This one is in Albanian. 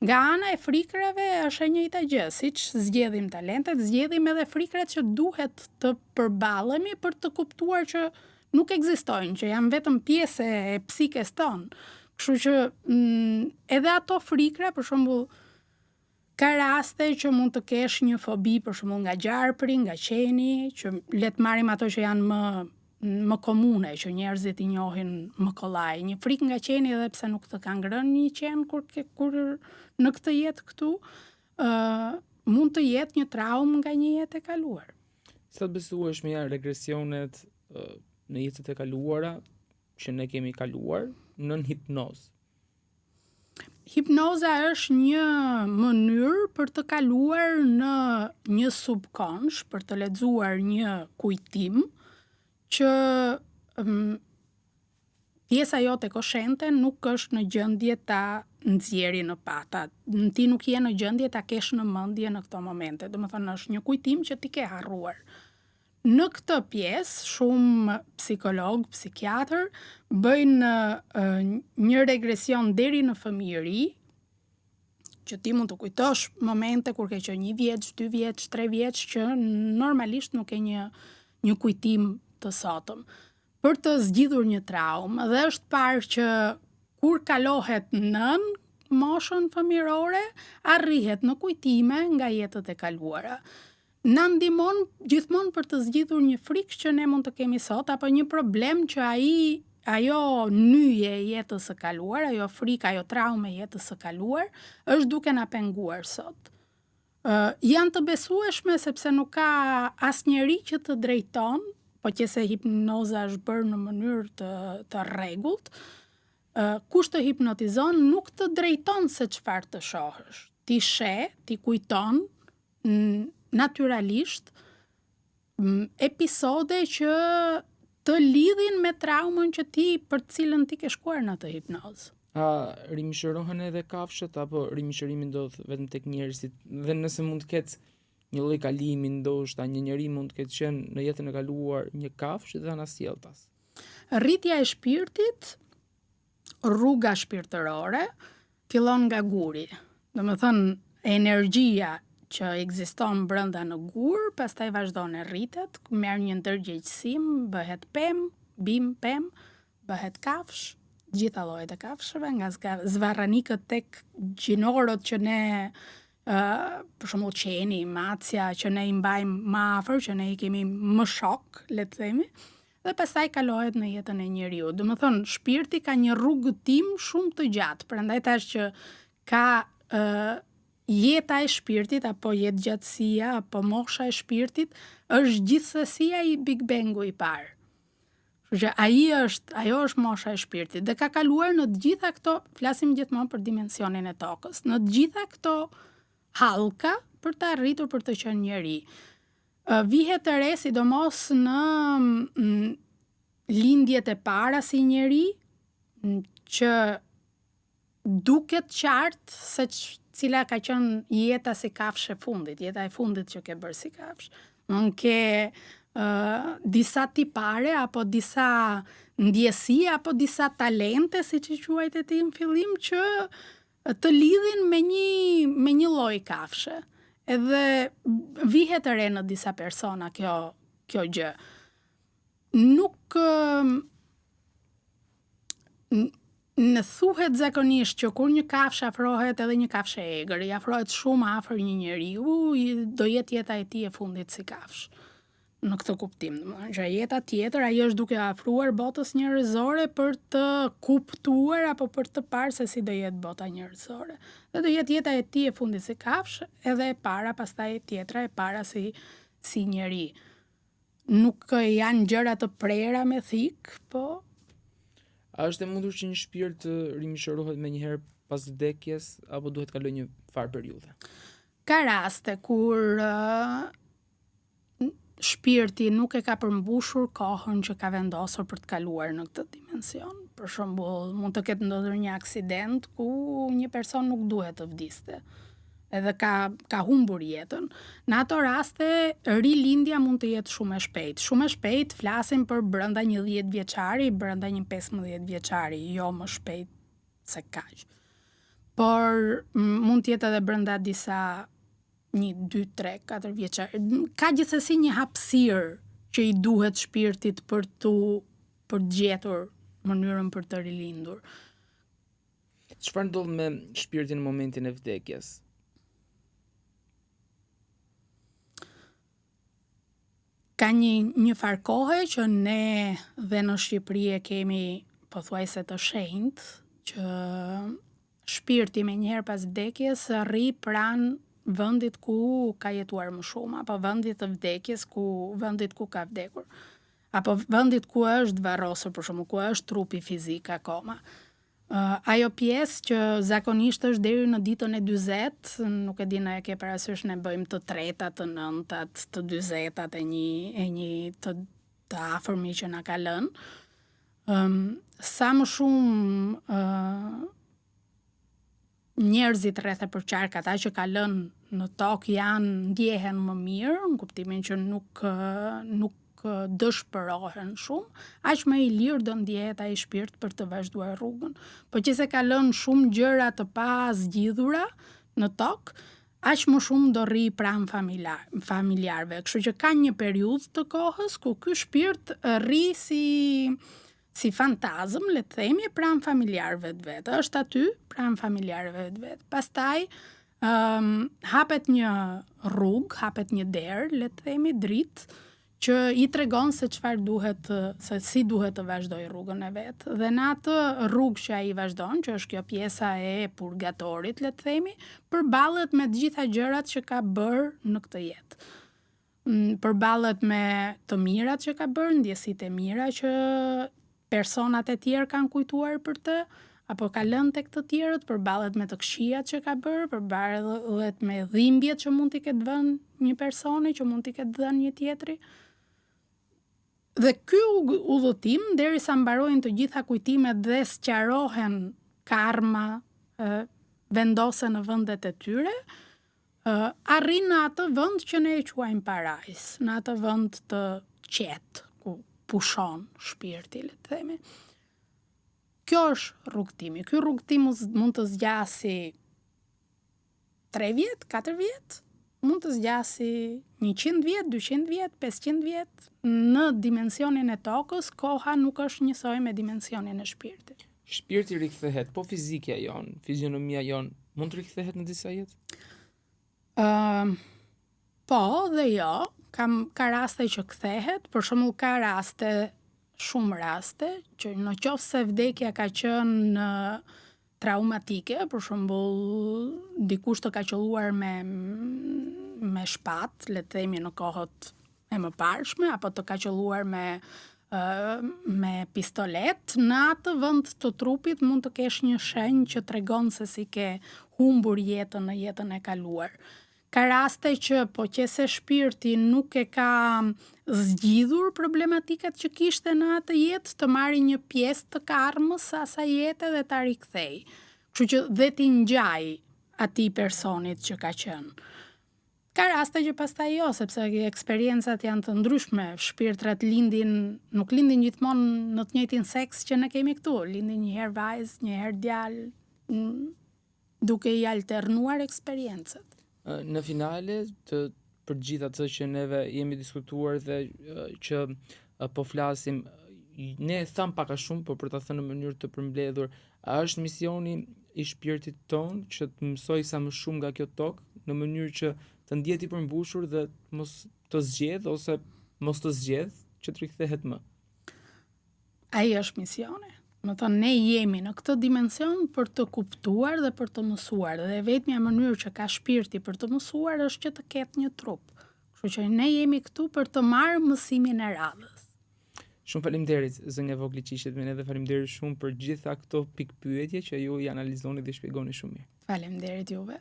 Nga ana e frikrave është e njëjta gjë, siç zgjedhim talentet, zgjedhim edhe frikrat që duhet të përballemi për të kuptuar që nuk ekzistojnë, që janë vetëm pjesë e psikes tonë. Kështu që edhe ato frikra, për shembull, ka raste që mund të kesh një fobi, për shembull, nga gjarpri, nga qeni, që le të marrim ato që janë më komune, që njerëzit i njohin më kollaj. Një frikë nga qeni, edhe pse nuk të ka ngrënë një qen kur në këtë jetë këtu, mund të jetë një traumë nga një jetë e kaluar. Sa të besuesh me regresionet në jetët e kaluara që ne kemi kaluar nën hipnozë? Hipnoza është një mënyrë për të kaluar në një subkonsh, për të lexuar një kujtim që pjesa jote koshente nuk është në gjendje ta nxjerrë në pata. Ti nuk je në gjendje ta kesh në mendje në këto momente. Domethënë është një kujtim që ti ke harruar. Në këtë pjesë, shumë psikolog, psikiatër bëjnë një regresion deri në fëmijëri, që ti mund të kujtosh momente kur ke qenë 1 vjeç, 2 vjeç, 3 vjeç, që normalisht nuk ke një kujtim të sotëm. Për të zgjidhur një traumë, dhe është parë që kur kalohet nën moshën fëmijërore, arrihet në kujtime nga jetët e kaluara. Na ndihmon gjithmonë për të zgjidhur një frikë që ne mund të kemi sot, apo një problem që ajo nyje e jetës së kaluar, ajo frikë, ajo traumë e jetës së kaluar, është duke na penguar sot. Janë të besueshme sepse nuk ka asnjëri që të drejton, po që se hipnoza është bërë në mënyrë të rregullt, kush të hipnotizon nuk të drejton se çfarë të shohësh. Ti sheh, ti kujton natyralisht episode që të lidhin me traumën që ti për të cilën ti ke shkuar në atë hipnozë. A rimishërohen edhe kafshët, apo rimishërimi ndodh vetëm tek njerëzit? Dhe nëse mund të ketë një lloj kalimi, ndoshta një njeri mund të ketë qenë në jetën e kaluar një kafshë dhe anasjelltas. Rritja e shpirtit, rruga shpirtërore, fillon nga guri. Domethënë, energjia që ekziston brenda në gur, pastaj vazhdon e rritet, merr një ndërgjegjësim, bëhet pemë, bim pemë, bëhet kafshë, gjitha llojet e kafshëve, nga zvarranikët tek gjinorët që ne për shembull qeni, macja, që ne i mbajmë më afër, që ne i kemi më shok, le të themi, dhe pastaj kalohet në jetën e njeriu. Domethënë, shpirti ka një rrugëtim shumë të gjatë, prandaj tash që ka jeta e shpirtit, apo jetëgjatësia, apo mosha e shpirtit, është gjithsesi ai Big Bangu i parë. Që ajo është mosha e shpirtit, dhe ka kaluar në të gjitha këto, flasim gjithmonë për dimensionin e tokës, në të gjitha këto hallka për të arritur për të qenë njeri. Vihet të re, sidomos në lindjet e para si njeri, që duket qartë se cila ka qenë jeta si kafshë e fundit, jeta e fundit që ke bërë si kafshë. Mund ke disa tipare, apo disa ndjesi, apo disa talente, si që quajt e ti në fillim, që të lidhin me një lloj kafshë. Edhe vihet të re në disa persona kjo gjë. Nuk në thuhet zakonisht që kur një kafshë afrohet, edhe një kafshë e egër, i afrohet shumë afër një njeriu, do jetë jeta e tij e fundit si kafshë. Në këtë kuptim, që jeta tjetër ajo është duke afruar botës njerëzore për të kuptuar apo për të parë se si do jetë bota njerëzore. Dhe do jetë jeta e tij e fundit si kafshë, edhe e para pastaj tjetra e para si njeri. Nuk janë gjëra të prera me thik, po A është e mundur që një shpirt të rimishërohet menjëherë pas vdekjes, apo duhet kaloj një farë periudhe? Ka raste kur shpirti nuk e ka përmbushur kohën që ka vendosur për të kaluar në këtë dimension. Për shembull, mund të ketë ndodhur një aksident ku një person nuk duhet të vdiste, edhe ka humbur jetën. Në ato raste, rilindja mund të jetë shumë e shpejtë. Shumë e shpejtë flasim për brenda një 10 vjeçari, brenda një 15 vjeçari, jo më shpejt se kaq. por mund të jetë edhe brenda disa 1, 2, 3, 4 vjeçar. Ka gjithsesi një hapësirë që i duhet shpirtit për gjetur mënyrën për të rilindur. Çfarë ndodh me shpirtin në momentin e vdekjes? Ka një farë kohe që ne dhe në Shqipëri e kemi pothuajse të shenjtë që shpirti me njëherë pas vdekjes rri pranë vendit ku ka jetuar më shumë, apo vendit të vdekjes vendit ku ka vdekur, apo vendit ku është varrosur, për shembull, ku është trupi fizik akoma. Ajo pjesë që zakonisht është deri në ditën e 40, nuk e di në e ke parasysh, ne bëjmë të tretat, të nëntat, të 40-tat e një të afërmi që na ka lënë. Sa më shumë njerëzit rreth e përqark, ata që ka lënë në tokë ndjehen më mirë, në kuptimin që nuk dëshpërohen shumë, aq më i lirë do ndjehet ai shpirt për të vazhduar rrugën. Po që se ka lënë shumë gjëra të pazgjidhura në tokë, aq më shumë do rri pranë familjarëve. Kështu që ka një periudhë të kohës ku ky shpirt rri si fantazm, le të themi, pranë familjarëve të vet. Është aty pranë familjarëve të vet. Pastaj hapet një rrugë, hapet një derë, le të themi, dritë, që i tregon se si duhet të vazhdoj rrugën e vet. Dhe në atë rrugë që ai vazhdon, që është kjo pjesa e purgatorit, le të themi, përballet me të gjitha gjërat që ka bërë në këtë jetë. Përballet me të mirat që ka bërë, ndjesitë e mira që personat e tjerë kanë kujtuar për të, apo ka lënë tek të tjerët, përballet me të këqijat që ka bërë, përballet me dhimbjet që mund t'i ketë vënë një personi, që mund t'i ketë dhënë një tjetri. Dhe ky udhëtim, derisa mbarojnë të gjitha kujtimet dhe sqarohen karma, vendosen në vendet e tyre, arrin në atë vend që ne e quajmë parajs, në atë vend të qetë, ku pushon shpirti, le të themi. Kjo është rrugtimi. Ky rrugtim mund të zgjasi 3 vjet, 4 vjet, mund të zgjasi 100 vjet, 200 vjet, 500 vjet. Në dimensionin e tokës, koha nuk është njësoj me dimensionin e shpirtit. Shpirti rikthehet, po fizikja jon, fizionomia jon, mund të rikthehet në disa jetë? Po dhe jo, ka raste që kthehet, për shembull ka shumë raste, që në qoftë se vdekja ka qenë traumatike, për shembull dikush të ka qelluar me shpatë, le të themi në kohët e mëparshme, apo të ka qelluar me pistolet, në atë vend të trupit mund të kesh një shenjë që tregon se si ke humbur jetën në jetën e kaluar. Ka raste që po qese shpirti nuk e ka zgjidhur problematikat që kishte në atë jetë, të marrë një pjesë të karmës së asaj jete dhe ta rikthej. Kështu që dhe ti ngjaj atij personit që ka qenë. Ka raste që pastaj jo, sepse eksperiencat janë të ndryshme, shpirtrat nuk lindin gjithmonë në të njëjtin seks që ne kemi këtu, lindin një herë vajzë, një herë djalë, duke i alternuar eksperiencët. Në finale për gjithë atë që neve jemi diskutuar dhe që po flasim, ne tham pak a shumë, por për ta thënë në mënyrë të përmbledhur, a është misioni i shpirtit ton që të mësoj sa më shumë nga kjo tokë në mënyrë që të ndjeti përmbushur dhe mos të zgjedh ose mos të zgjedh që të rikthehet më? Ai është misioni. Më thonë, ne jemi në këtë dimension për të kuptuar dhe për të mësuar, dhe vetmja mënyrë që ka shpirti për të mësuar është që të ketë një trup. Kështu që ne jemi këtu për të marrë mësimin e radhës. Shumë faleminderit zënja Vogli Qishit me ne dhe faleminderit shumë për gjitha këto pikpyetje që ju i analizoni dhe shpjegoni shumë mirë. Faleminderit juve.